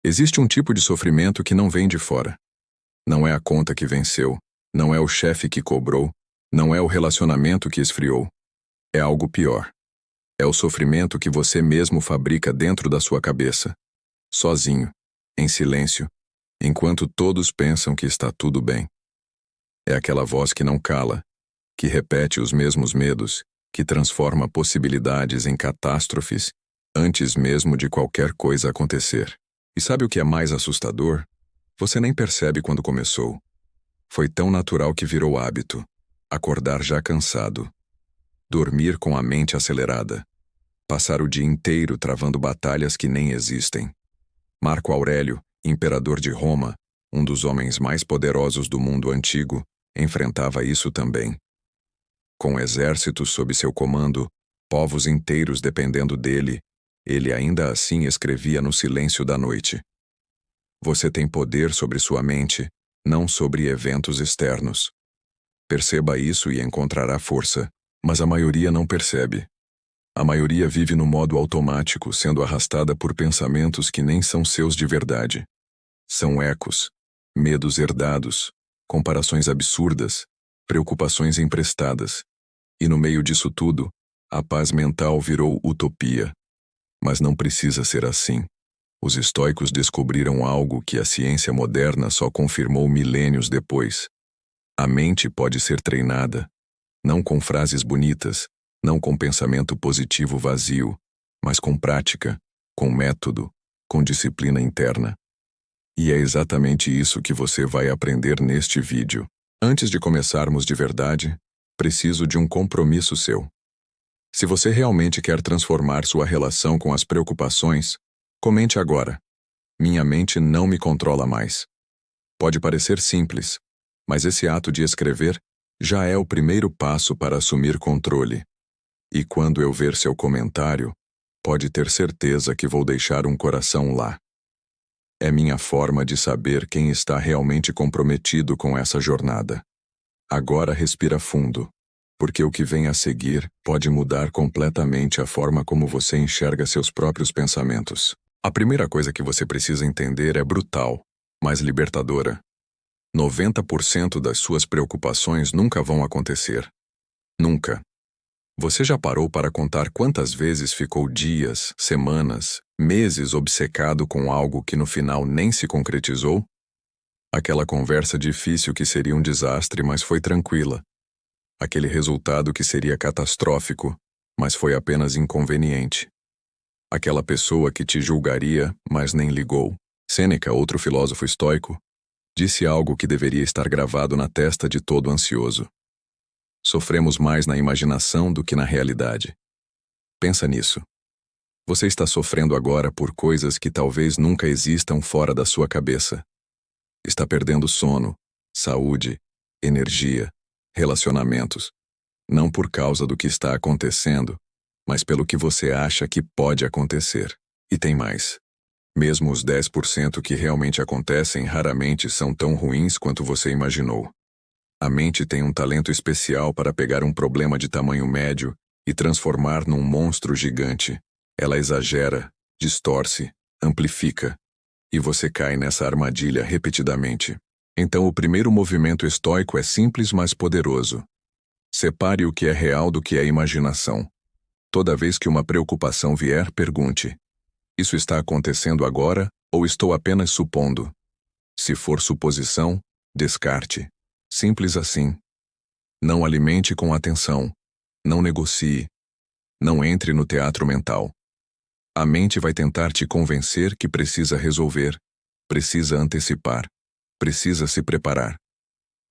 Existe um tipo de sofrimento que não vem de fora. Não é a conta que venceu, não é o chefe que cobrou, não é o relacionamento que esfriou. É algo pior. É o sofrimento que você mesmo fabrica dentro da sua cabeça, sozinho, em silêncio, enquanto todos pensam que está tudo bem. É aquela voz que não cala, que repete os mesmos medos, que transforma possibilidades em catástrofes antes mesmo de qualquer coisa acontecer. E sabe o que é mais assustador? Você nem percebe quando começou. Foi tão natural que virou hábito. Acordar já cansado. Dormir com a mente acelerada. Passar o dia inteiro travando batalhas que nem existem. Marco Aurélio, imperador de Roma, um dos homens mais poderosos do mundo antigo, enfrentava isso também. Com exércitos sob seu comando, povos inteiros dependendo dele, ele ainda assim escrevia no silêncio da noite. Você tem poder sobre sua mente, não sobre eventos externos. Perceba isso e encontrará força, mas a maioria não percebe. A maioria vive no modo automático, sendo arrastada por pensamentos que nem são seus de verdade. São ecos, medos herdados, comparações absurdas, preocupações emprestadas. E no meio disso tudo, a paz mental virou utopia. Mas não precisa ser assim. Os estoicos descobriram algo que a ciência moderna só confirmou milênios depois. A mente pode ser treinada, não com frases bonitas, não com pensamento positivo vazio, mas com prática, com método, com disciplina interna. E é exatamente isso que você vai aprender neste vídeo. Antes de começarmos de verdade, preciso de um compromisso seu. Se você realmente quer transformar sua relação com as preocupações, comente agora. Minha mente não me controla mais. Pode parecer simples, mas esse ato de escrever já é o primeiro passo para assumir controle. E quando eu ver seu comentário, pode ter certeza que vou deixar um coração lá. É minha forma de saber quem está realmente comprometido com essa jornada. Agora respira fundo, porque o que vem a seguir pode mudar completamente a forma como você enxerga seus próprios pensamentos. A primeira coisa que você precisa entender é brutal, mas libertadora. 90% das suas preocupações nunca vão acontecer. Nunca. Você já parou para contar quantas vezes ficou dias, semanas, meses obcecado com algo que no final nem se concretizou? Aquela conversa difícil que seria um desastre, mas foi tranquila. Aquele resultado que seria catastrófico, mas foi apenas inconveniente. Aquela pessoa que te julgaria, mas nem ligou. Sêneca, outro filósofo estoico, disse algo que deveria estar gravado na testa de todo ansioso. Sofremos mais na imaginação do que na realidade. Pensa nisso. Você está sofrendo agora por coisas que talvez nunca existam fora da sua cabeça. Está perdendo sono, saúde, energia, relacionamentos. Não por causa do que está acontecendo, mas pelo que você acha que pode acontecer. E tem mais. Mesmo os 10% que realmente acontecem raramente são tão ruins quanto você imaginou. A mente tem um talento especial para pegar um problema de tamanho médio e transformar num monstro gigante. Ela exagera, distorce, amplifica. E você cai nessa armadilha repetidamente. Então o primeiro movimento estoico é simples, mas poderoso. Separe o que é real do que é imaginação. Toda vez que uma preocupação vier, pergunte: isso está acontecendo agora ou estou apenas supondo? Se for suposição, descarte. Simples assim. Não alimente com atenção. Não negocie. Não entre no teatro mental. A mente vai tentar te convencer que precisa resolver, precisa antecipar, precisa se preparar.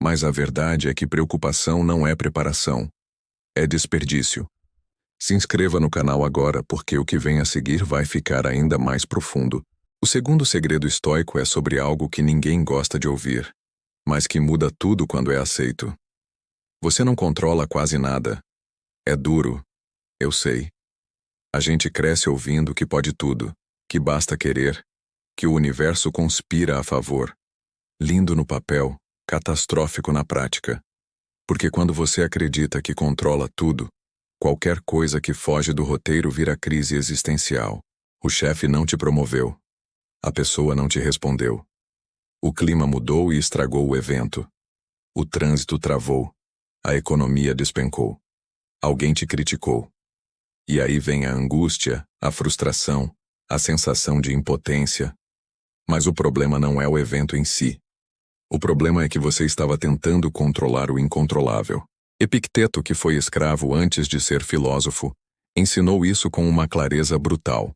Mas a verdade é que preocupação não é preparação. É desperdício. Se inscreva no canal agora porque o que vem a seguir vai ficar ainda mais profundo. O segundo segredo estoico é sobre algo que ninguém gosta de ouvir, mas que muda tudo quando é aceito. Você não controla quase nada. É duro. Eu sei. A gente cresce ouvindo que pode tudo, que basta querer, que o universo conspira a favor. Lindo no papel, catastrófico na prática. Porque quando você acredita que controla tudo, qualquer coisa que foge do roteiro vira crise existencial. O chefe não te promoveu. A pessoa não te respondeu. O clima mudou e estragou o evento. O trânsito travou. A economia despencou. Alguém te criticou. E aí vem a angústia, a frustração, a sensação de impotência. Mas o problema não é o evento em si. O problema é que você estava tentando controlar o incontrolável. Epicteto, que foi escravo antes de ser filósofo, ensinou isso com uma clareza brutal.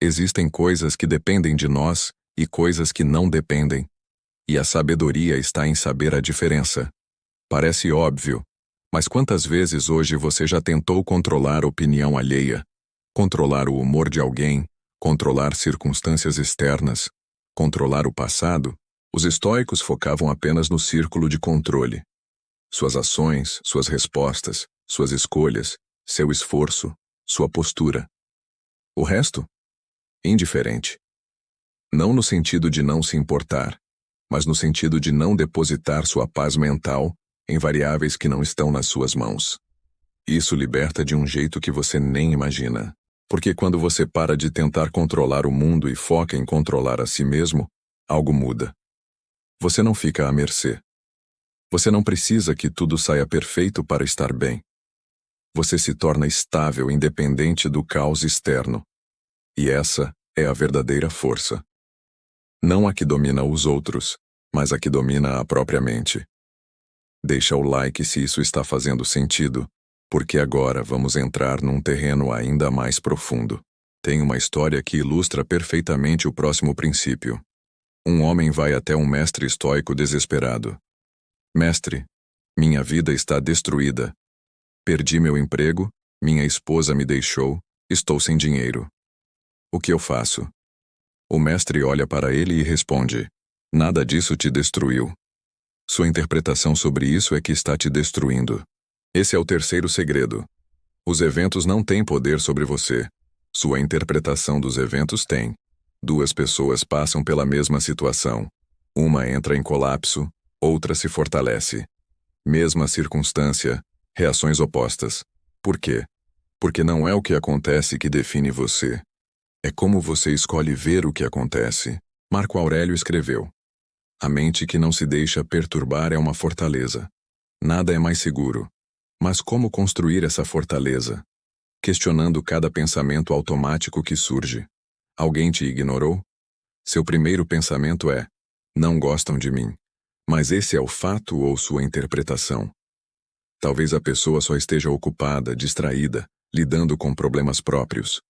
Existem coisas que dependem de nós e coisas que não dependem. E a sabedoria está em saber a diferença. Parece óbvio, mas quantas vezes hoje você já tentou controlar a opinião alheia, controlar o humor de alguém, controlar circunstâncias externas, controlar o passado? Os estoicos focavam apenas no círculo de controle. Suas ações, suas respostas, suas escolhas, seu esforço, sua postura. O resto? Indiferente. Não no sentido de não se importar, mas no sentido de não depositar sua paz mental em variáveis que não estão nas suas mãos. Isso liberta de um jeito que você nem imagina. Porque quando você para de tentar controlar o mundo e foca em controlar a si mesmo, algo muda. Você não fica à mercê. Você não precisa que tudo saia perfeito para estar bem. Você se torna estável, independente do caos externo. E essa é a verdadeira força. Não a que domina os outros, mas a que domina a própria mente. Deixa o like se isso está fazendo sentido, porque agora vamos entrar num terreno ainda mais profundo. Tem uma história que ilustra perfeitamente o próximo princípio. Um homem vai até um mestre estoico desesperado. Mestre, minha vida está destruída. Perdi meu emprego, minha esposa me deixou, estou sem dinheiro. O que eu faço? O mestre olha para ele e responde: nada disso te destruiu. Sua interpretação sobre isso é que está te destruindo. Esse é o terceiro segredo. Os eventos não têm poder sobre você. Sua interpretação dos eventos tem. Duas pessoas passam pela mesma situação. Uma entra em colapso, outra se fortalece. Mesma circunstância, reações opostas. Por quê? Porque não é o que acontece que define você. É como você escolhe ver o que acontece. Marco Aurélio escreveu: a mente que não se deixa perturbar é uma fortaleza. Nada é mais seguro. Mas como construir essa fortaleza? Questionando cada pensamento automático que surge. Alguém te ignorou? Seu primeiro pensamento é: não gostam de mim. Mas esse é o fato ou sua interpretação? Talvez a pessoa só esteja ocupada, distraída, lidando com problemas próprios.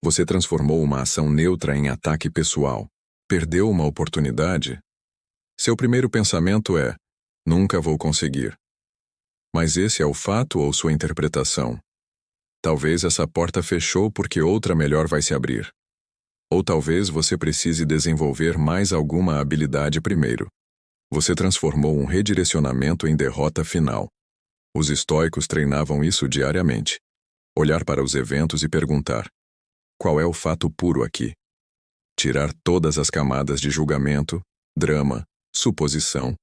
Você transformou uma ação neutra em ataque pessoal. Perdeu uma oportunidade? Seu primeiro pensamento é: nunca vou conseguir. Mas esse é o fato ou sua interpretação? Talvez essa porta fechou porque outra melhor vai se abrir. Ou talvez você precise desenvolver mais alguma habilidade primeiro. Você transformou um redirecionamento em derrota final. Os estoicos treinavam isso diariamente. Olhar para os eventos e perguntar: qual é o fato puro aqui? Tirar todas as camadas de julgamento, drama, suposição,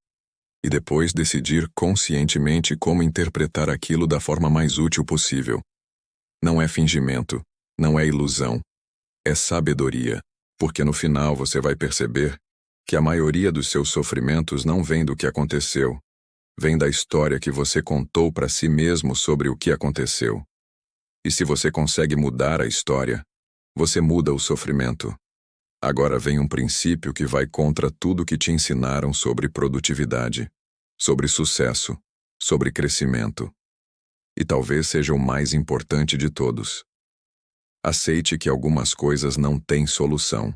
e depois decidir conscientemente como interpretar aquilo da forma mais útil possível. Não é fingimento, não é ilusão, é sabedoria, porque no final você vai perceber que a maioria dos seus sofrimentos não vem do que aconteceu, vem da história que você contou para si mesmo sobre o que aconteceu. E se você consegue mudar a história, você muda o sofrimento. Agora vem um princípio que vai contra tudo que te ensinaram sobre produtividade, sobre sucesso, sobre crescimento. E talvez seja o mais importante de todos. Aceite que algumas coisas não têm solução.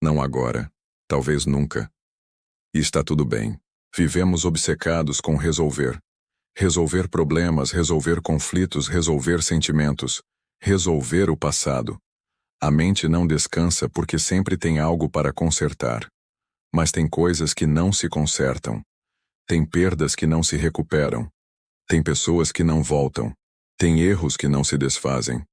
Não agora, talvez nunca. E está tudo bem. Vivemos obcecados com resolver. Resolver problemas, resolver conflitos, resolver sentimentos, resolver o passado. A mente não descansa porque sempre tem algo para consertar. Mas tem coisas que não se consertam. Tem perdas que não se recuperam. Tem pessoas que não voltam. Tem erros que não se desfazem.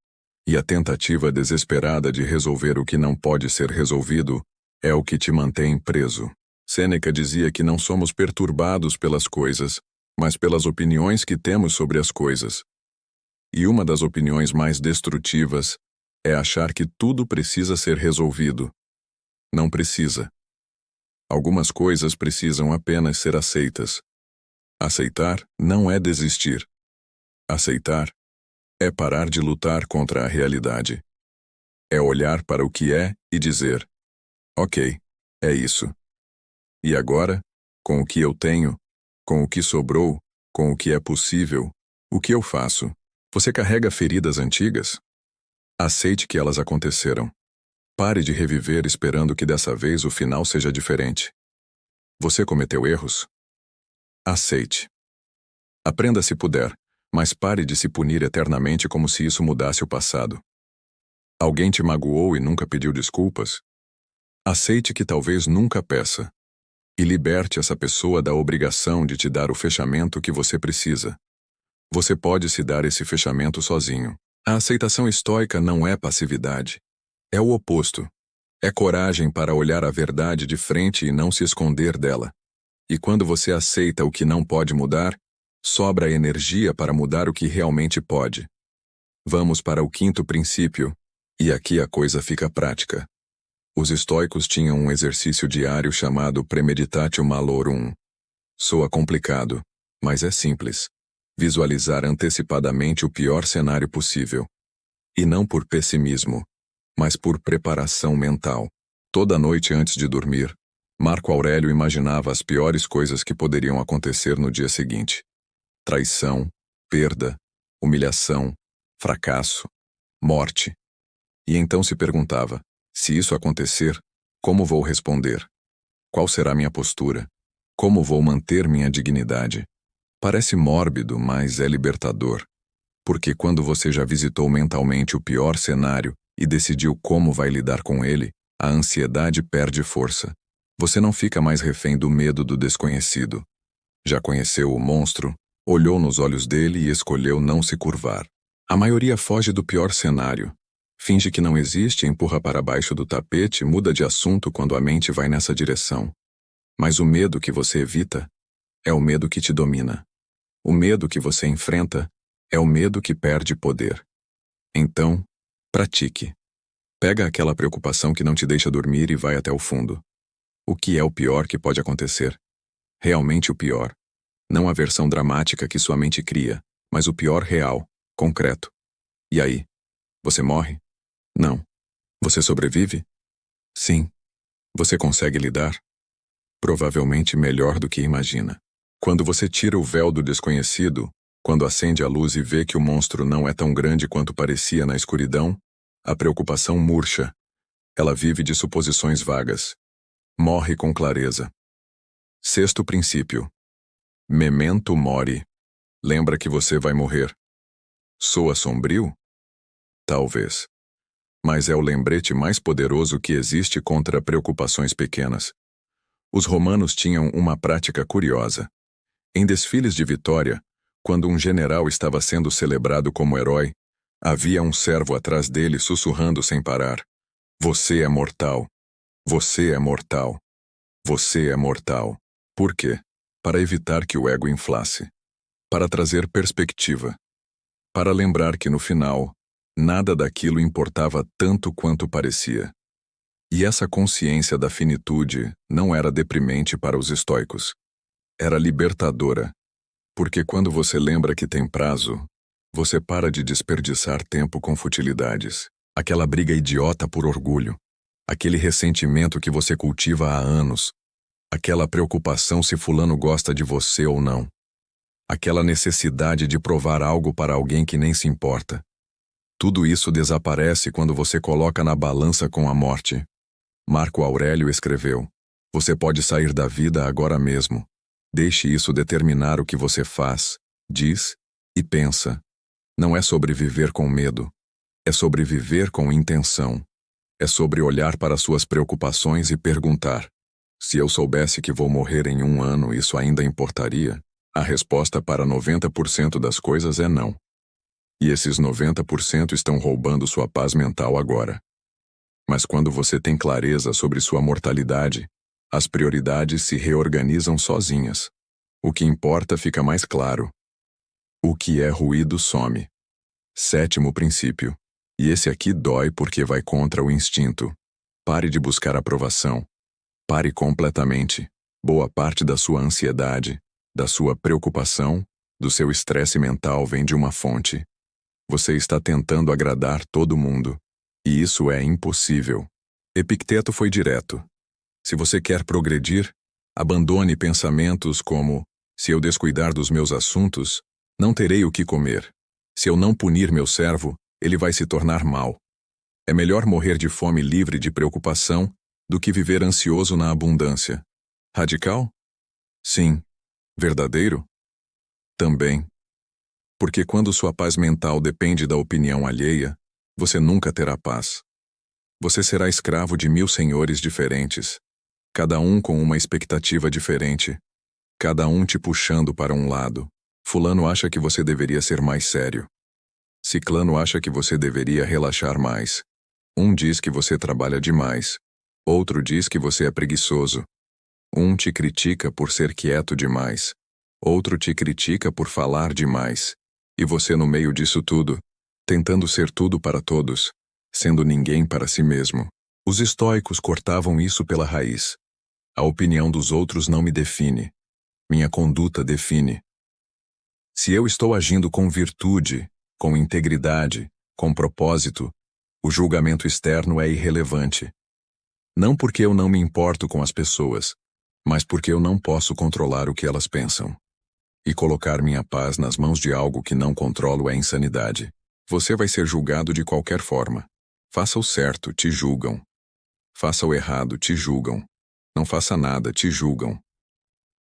E a tentativa desesperada de resolver o que não pode ser resolvido é o que te mantém preso. Sêneca dizia que não somos perturbados pelas coisas, mas pelas opiniões que temos sobre as coisas. E uma das opiniões mais destrutivas é achar que tudo precisa ser resolvido. Não precisa. Algumas coisas precisam apenas ser aceitas. Aceitar não é desistir. Aceitar é parar de lutar contra a realidade. É olhar para o que é e dizer: ok, é isso. E agora, com o que eu tenho, com o que sobrou, com o que é possível, o que eu faço? Você carrega feridas antigas? Aceite que elas aconteceram. Pare de reviver esperando que dessa vez o final seja diferente. Você cometeu erros? Aceite. Aprenda se puder, mas pare de se punir eternamente como se isso mudasse o passado. Alguém te magoou e nunca pediu desculpas? Aceite que talvez nunca peça. E liberte essa pessoa da obrigação de te dar o fechamento que você precisa. Você pode se dar esse fechamento sozinho. A aceitação estoica não é passividade. É o oposto. É coragem para olhar a verdade de frente e não se esconder dela. E quando você aceita o que não pode mudar, sobra energia para mudar o que realmente pode. Vamos para o quinto princípio, e aqui a coisa fica prática. Os estoicos tinham um exercício diário chamado Premeditatio Malorum. Soa complicado, mas é simples. Visualizar antecipadamente o pior cenário possível. E não por pessimismo, mas por preparação mental. Toda noite antes de dormir, Marco Aurélio imaginava as piores coisas que poderiam acontecer no dia seguinte. Traição, perda, humilhação, fracasso, morte. E então se perguntava: se isso acontecer, como vou responder? Qual será minha postura? Como vou manter minha dignidade? Parece mórbido, mas é libertador. Porque quando você já visitou mentalmente o pior cenário e decidiu como vai lidar com ele, a ansiedade perde força. Você não fica mais refém do medo do desconhecido. Já conheceu o monstro, olhou nos olhos dele e escolheu não se curvar. A maioria foge do pior cenário. Finge que não existe, empurra para baixo do tapete, muda de assunto quando a mente vai nessa direção. Mas o medo que você evita é o medo que te domina. O medo que você enfrenta é o medo que perde poder. Então, pratique. Pega aquela preocupação que não te deixa dormir e vai até o fundo. O que é o pior que pode acontecer? Realmente o pior. Não a versão dramática que sua mente cria, mas o pior real, concreto. E aí? Você morre? Não. Você sobrevive? Sim. Você consegue lidar? Provavelmente melhor do que imagina. Quando você tira o véu do desconhecido, quando acende a luz e vê que o monstro não é tão grande quanto parecia na escuridão, a preocupação murcha. Ela vive de suposições vagas. Morre com clareza. Sexto princípio. Memento mori. Lembra que você vai morrer. Soa sombrio? Talvez. Mas é o lembrete mais poderoso que existe contra preocupações pequenas. Os romanos tinham uma prática curiosa. Em desfiles de vitória, quando um general estava sendo celebrado como herói, havia um servo atrás dele sussurrando sem parar: "Você é mortal. Você é mortal. Você é mortal." Por quê? Para evitar que o ego inflasse. Para trazer perspectiva. Para lembrar que no final, nada daquilo importava tanto quanto parecia. E essa consciência da finitude não era deprimente para os estoicos. Era libertadora. Porque quando você lembra que tem prazo, você para de desperdiçar tempo com futilidades. Aquela briga idiota por orgulho. Aquele ressentimento que você cultiva há anos. Aquela preocupação se fulano gosta de você ou não. Aquela necessidade de provar algo para alguém que nem se importa. Tudo isso desaparece quando você coloca na balança com a morte. Marco Aurélio escreveu: "Você pode sair da vida agora mesmo. Deixe isso determinar o que você faz, diz e pensa. Não é sobre viver com medo. É sobre viver com intenção. É sobre olhar para suas preocupações e perguntar: se eu soubesse que vou morrer em 1 ano, isso ainda importaria? A resposta para 90% das coisas é não. E esses 90% estão roubando sua paz mental agora. Mas quando você tem clareza sobre sua mortalidade, as prioridades se reorganizam sozinhas. O que importa fica mais claro. O que é ruído some. Sétimo princípio. E esse aqui dói porque vai contra o instinto. Pare de buscar aprovação. Pare completamente. Boa parte da sua ansiedade, da sua preocupação, do seu estresse mental vem de uma fonte. Você está tentando agradar todo mundo. E isso é impossível. Epicteto foi direto. Se você quer progredir, abandone pensamentos como: se eu descuidar dos meus assuntos, não terei o que comer. Se eu não punir meu servo, ele vai se tornar mau. É melhor morrer de fome livre de preocupação do que viver ansioso na abundância. Radical? Sim. Verdadeiro? Também. Porque quando sua paz mental depende da opinião alheia, você nunca terá paz. Você será escravo de 1000 senhores diferentes, cada um com uma expectativa diferente, cada um te puxando para um lado. Fulano acha que você deveria ser mais sério. Ciclano acha que você deveria relaxar mais. Um diz que você trabalha demais. Outro diz que você é preguiçoso. Um te critica por ser quieto demais. Outro te critica por falar demais. E você no meio disso tudo, tentando ser tudo para todos, sendo ninguém para si mesmo. Os estoicos cortavam isso pela raiz. A opinião dos outros não me define. Minha conduta define. Se eu estou agindo com virtude, com integridade, com propósito, o julgamento externo é irrelevante. Não porque eu não me importo com as pessoas, mas porque eu não posso controlar o que elas pensam. E colocar minha paz nas mãos de algo que não controlo é insanidade. Você vai ser julgado de qualquer forma. Faça o certo, te julgam. Faça o errado, te julgam. Não faça nada, te julgam.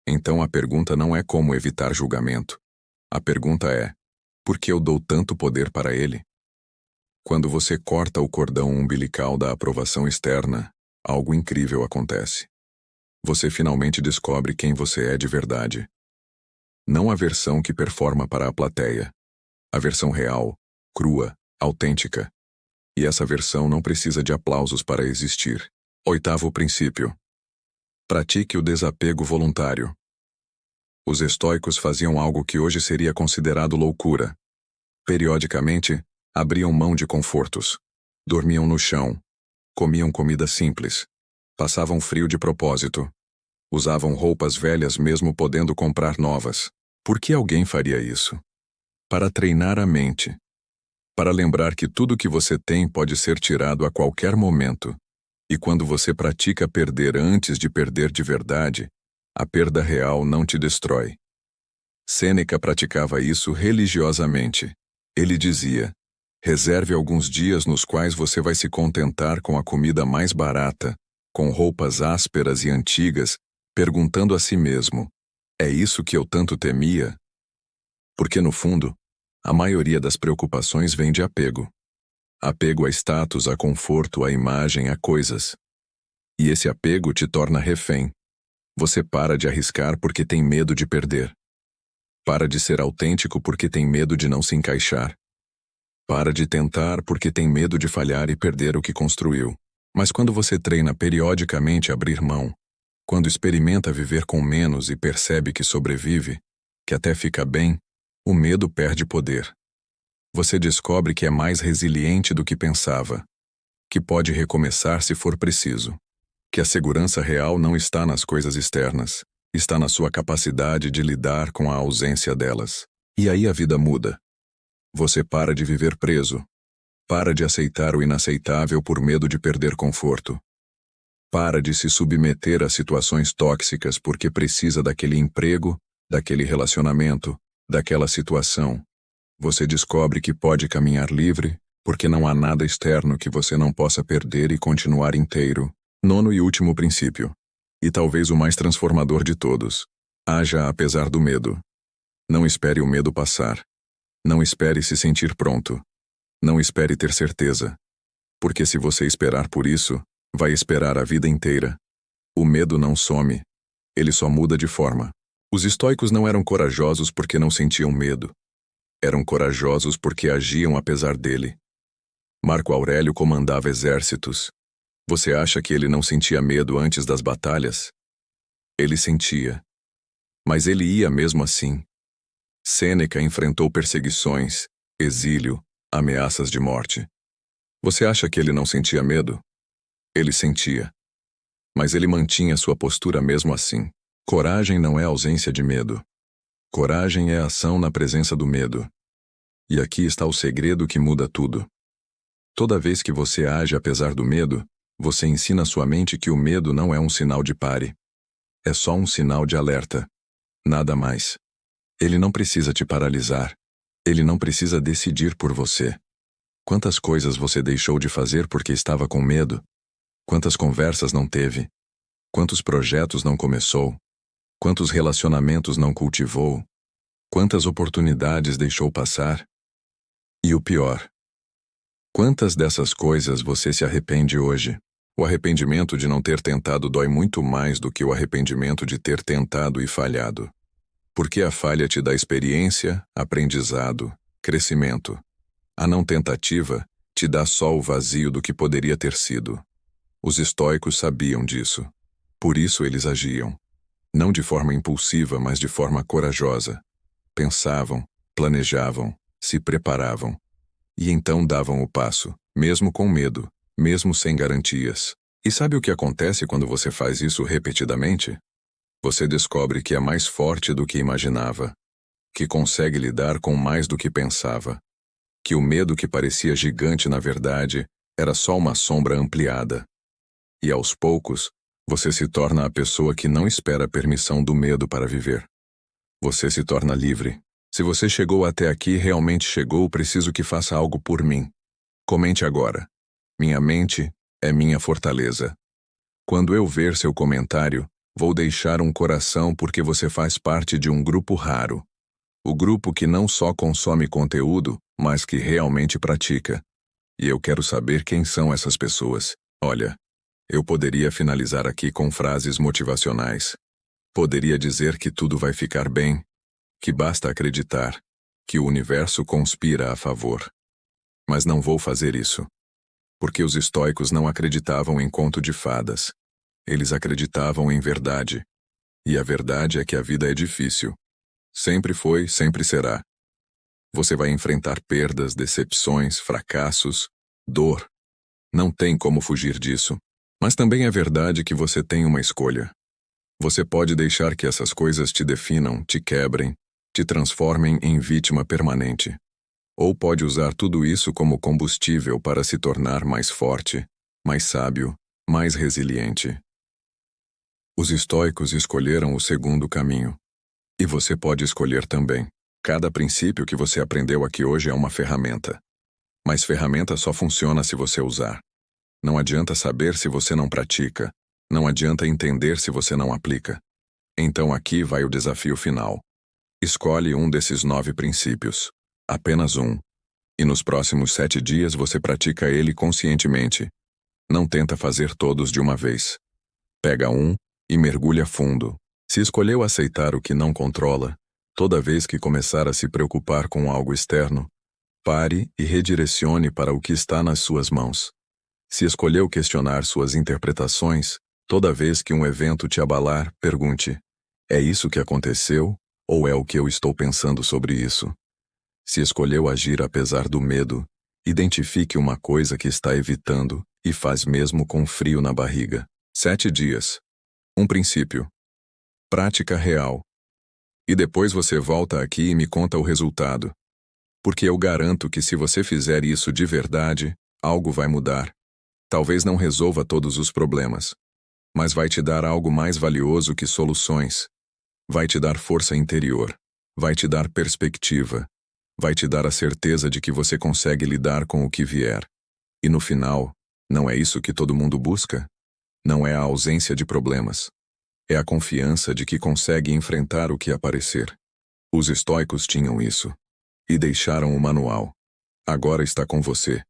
Então a pergunta não é como evitar julgamento. A pergunta é: por que eu dou tanto poder para ele? Quando você corta o cordão umbilical da aprovação externa, algo incrível acontece. Você finalmente descobre quem você é de verdade. Não a versão que performa para a plateia. A versão real, crua, autêntica. E essa versão não precisa de aplausos para existir. 8º princípio. Pratique o desapego voluntário. Os estoicos faziam algo que hoje seria considerado loucura. Periodicamente, abriam mão de confortos. Dormiam no chão. Comiam comida simples. Passavam frio de propósito. Usavam roupas velhas mesmo podendo comprar novas. Por que alguém faria isso? Para treinar a mente. Para lembrar que tudo que você tem pode ser tirado a qualquer momento. E quando você pratica perder antes de perder de verdade, a perda real não te destrói. Sêneca praticava isso religiosamente. Ele dizia: reserve alguns dias nos quais você vai se contentar com a comida mais barata, com roupas ásperas e antigas, perguntando a si mesmo: é isso que eu tanto temia? Porque no fundo, a maioria das preocupações vem de apego. Apego a status, a conforto, a imagem, a coisas. E esse apego te torna refém. Você para de arriscar porque tem medo de perder. Para de ser autêntico porque tem medo de não se encaixar. Para de tentar porque tem medo de falhar e perder o que construiu. Mas quando você treina periodicamente a abrir mão, quando experimenta viver com menos e percebe que sobrevive, que até fica bem, o medo perde poder. Você descobre que é mais resiliente do que pensava, que pode recomeçar se for preciso, que a segurança real não está nas coisas externas, está na sua capacidade de lidar com a ausência delas. E aí a vida muda. Você para de viver preso, para de aceitar o inaceitável por medo de perder conforto. Para de se submeter a situações tóxicas porque precisa daquele emprego, daquele relacionamento, daquela situação. Você descobre que pode caminhar livre, porque não há nada externo que você não possa perder e continuar inteiro. 9º e último princípio. E talvez o mais transformador de todos. Haja apesar do medo. Não espere o medo passar. Não espere se sentir pronto. Não espere ter certeza. Porque se você esperar por isso, vai esperar a vida inteira. O medo não some. Ele só muda de forma. Os estoicos não eram corajosos porque não sentiam medo. Eram corajosos porque agiam apesar dele. Marco Aurélio comandava exércitos. Você acha que ele não sentia medo antes das batalhas? Ele sentia. Mas ele ia mesmo assim. Sêneca enfrentou perseguições, exílio, ameaças de morte. Você acha que ele não sentia medo? Ele sentia. Mas ele mantinha sua postura mesmo assim. Coragem não é ausência de medo. Coragem é ação na presença do medo. E aqui está o segredo que muda tudo. Toda vez que você age apesar do medo, você ensina sua mente que o medo não é um sinal de pare. É só um sinal de alerta. Nada mais. Ele não precisa te paralisar. Ele não precisa decidir por você. Quantas coisas você deixou de fazer porque estava com medo? Quantas conversas não teve? Quantos projetos não começou? Quantos relacionamentos não cultivou? Quantas oportunidades deixou passar? E o pior: quantas dessas coisas você se arrepende hoje? O arrependimento de não ter tentado dói muito mais do que o arrependimento de ter tentado e falhado. Porque a falha te dá experiência, aprendizado, crescimento. A não tentativa te dá só o vazio do que poderia ter sido. Os estoicos sabiam disso. Por isso eles agiam. Não de forma impulsiva, mas de forma corajosa. Pensavam, planejavam, se preparavam. E então davam o passo, mesmo com medo, mesmo sem garantias. E sabe o que acontece quando você faz isso repetidamente? Você descobre que é mais forte do que imaginava, que consegue lidar com mais do que pensava, que o medo que parecia gigante na verdade era só uma sombra ampliada. E aos poucos, você se torna a pessoa que não espera a permissão do medo para viver. Você se torna livre. Se você chegou até aqui e realmente chegou, preciso que faça algo por mim. Comente agora. Minha mente é minha fortaleza. Quando eu ver seu comentário, vou deixar um coração porque você faz parte de um grupo raro. O grupo que não só consome conteúdo, mas que realmente pratica. E eu quero saber quem são essas pessoas. Olha, eu poderia finalizar aqui com frases motivacionais. Poderia dizer que tudo vai ficar bem, que basta acreditar, que o universo conspira a favor. Mas não vou fazer isso. Porque os estoicos não acreditavam em conto de fadas. Eles acreditavam em verdade. E a verdade é que a vida é difícil. Sempre foi, sempre será. Você vai enfrentar perdas, decepções, fracassos, dor. Não tem como fugir disso. Mas também é verdade que você tem uma escolha. Você pode deixar que essas coisas te definam, te quebrem, te transformem em vítima permanente. Ou pode usar tudo isso como combustível para se tornar mais forte, mais sábio, mais resiliente. Os estoicos escolheram o segundo caminho. E você pode escolher também. Cada princípio que você aprendeu aqui hoje é uma ferramenta. Mas ferramenta só funciona se você usar. Não adianta saber se você não pratica. Não adianta entender se você não aplica. Então aqui vai o desafio final. Escolhe um desses 9 princípios. Apenas um. E nos próximos 7 dias você pratica ele conscientemente. Não tenta fazer todos de uma vez. Pega um e mergulha fundo. Se escolheu aceitar o que não controla, toda vez que começar a se preocupar com algo externo, pare e redirecione para o que está nas suas mãos. Se escolheu questionar suas interpretações, toda vez que um evento te abalar, pergunte: é isso que aconteceu ou é o que eu estou pensando sobre isso? Se escolheu agir apesar do medo, identifique uma coisa que está evitando e faz mesmo com frio na barriga. 7 dias. Um princípio. Prática real. E depois você volta aqui e me conta o resultado. Porque eu garanto que se você fizer isso de verdade, algo vai mudar. Talvez não resolva todos os problemas, mas vai te dar algo mais valioso que soluções. Vai te dar força interior. Vai te dar perspectiva. Vai te dar a certeza de que você consegue lidar com o que vier. E no final, não é isso que todo mundo busca? Não é a ausência de problemas. É a confiança de que consegue enfrentar o que aparecer. Os estoicos tinham isso. E deixaram o manual. Agora está com você.